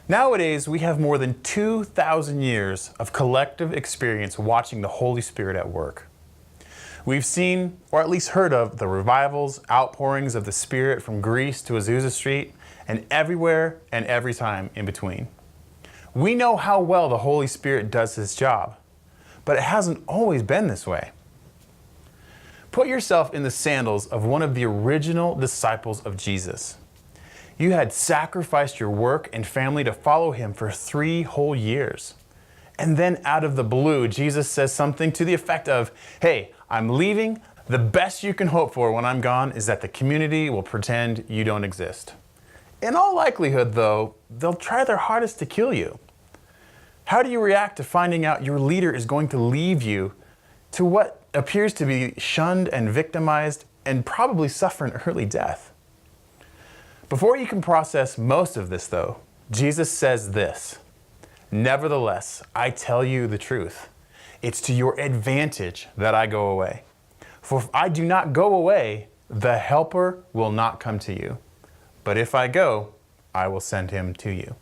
Nowadays, we have more than 2,000 years of collective experience watching the Holy Spirit at work. We've seen, or at least heard of, the revivals, outpourings of the Spirit from Greece to Azusa Street, and everywhere and every time in between. We know how well the Holy Spirit does His job, but it hasn't always been this way. Put yourself in the sandals of one of the original disciples of Jesus. You had sacrificed your work and family to follow Him for 3 whole years. And then out of the blue, Jesus says something to the effect of, "Hey, I'm leaving. The best you can hope for when I'm gone is that the community will pretend you don't exist." In all likelihood, though, they'll try their hardest to kill you. How do you react to finding out your leader is going to leave you to what appears to be shunned and victimized and probably suffer an early death? Before you can process most of this, though, Jesus says this, "Nevertheless, I tell you the truth. It's to your advantage that I go away. For if I do not go away, the Helper will not come to you. But if I go, I will send him to you."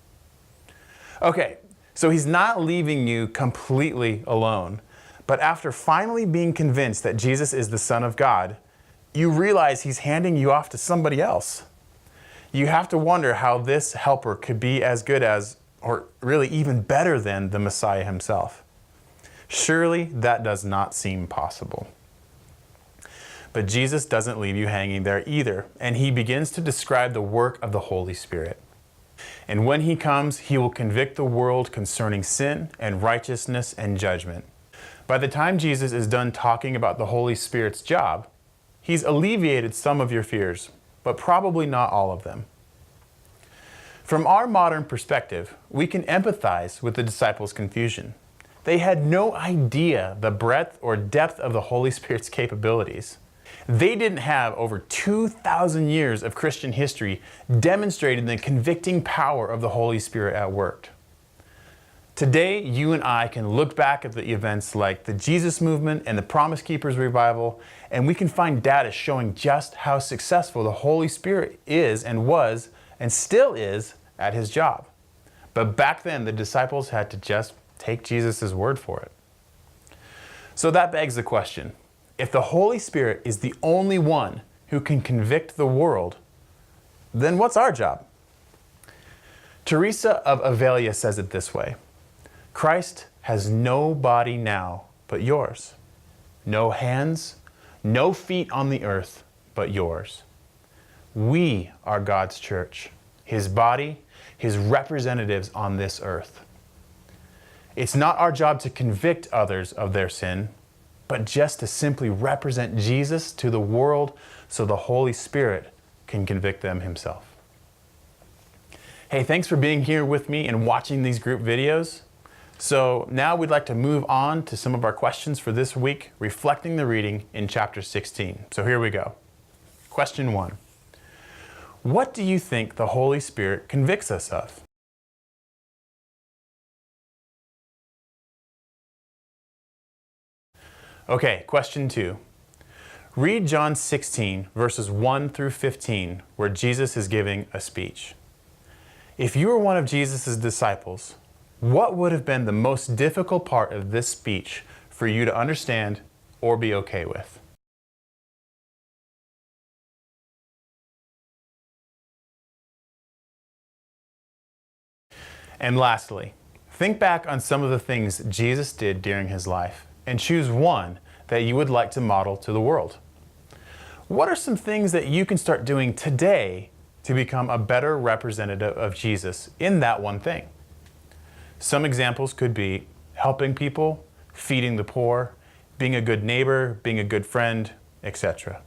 Okay, so He's not leaving you completely alone. But after finally being convinced that Jesus is the Son of God, you realize He's handing you off to somebody else. You have to wonder how this helper could be as good as, or really even better than, the Messiah Himself. Surely that does not seem possible. But Jesus doesn't leave you hanging there either, and He begins to describe the work of the Holy Spirit. And when He comes, He will convict the world concerning sin and righteousness and judgment. By the time Jesus is done talking about the Holy Spirit's job, He's alleviated some of your fears, but probably not all of them. From our modern perspective, we can empathize with the disciples' confusion. They had no idea the breadth or depth of the Holy Spirit's capabilities. They didn't have over 2,000 years of Christian history demonstrating the convicting power of the Holy Spirit at work. Today, you and I can look back at the events like the Jesus Movement and the Promise Keepers revival, and we can find data showing just how successful the Holy Spirit is and was and still is at His job. But back then, the disciples had to just take Jesus' word for it. So that begs the question, if the Holy Spirit is the only one who can convict the world, then what's our job? Teresa of Avila says it this way, "Christ has no body now but yours, no hands, no feet on the earth but yours. We are God's church, His body, His representatives on this earth. It's not our job to convict others of their sin, but just to simply represent Jesus to the world so the Holy Spirit can convict them Himself." Hey, thanks for being here with me and watching these group videos. So now we'd like to move on to some of our questions for this week, reflecting the reading in chapter 16. So here we go. Question 1. What do you think the Holy Spirit convicts us of? Okay, question 2. Read John 16, verses 1 through 15, where Jesus is giving a speech. If you were one of Jesus' disciples, what would have been the most difficult part of this speech for you to understand or be okay with? And lastly, think back on some of the things Jesus did during His life and choose one that you would like to model to the world. What are some things that you can start doing today to become a better representative of Jesus in that one thing? Some examples could be helping people, feeding the poor, being a good neighbor, being a good friend, etc.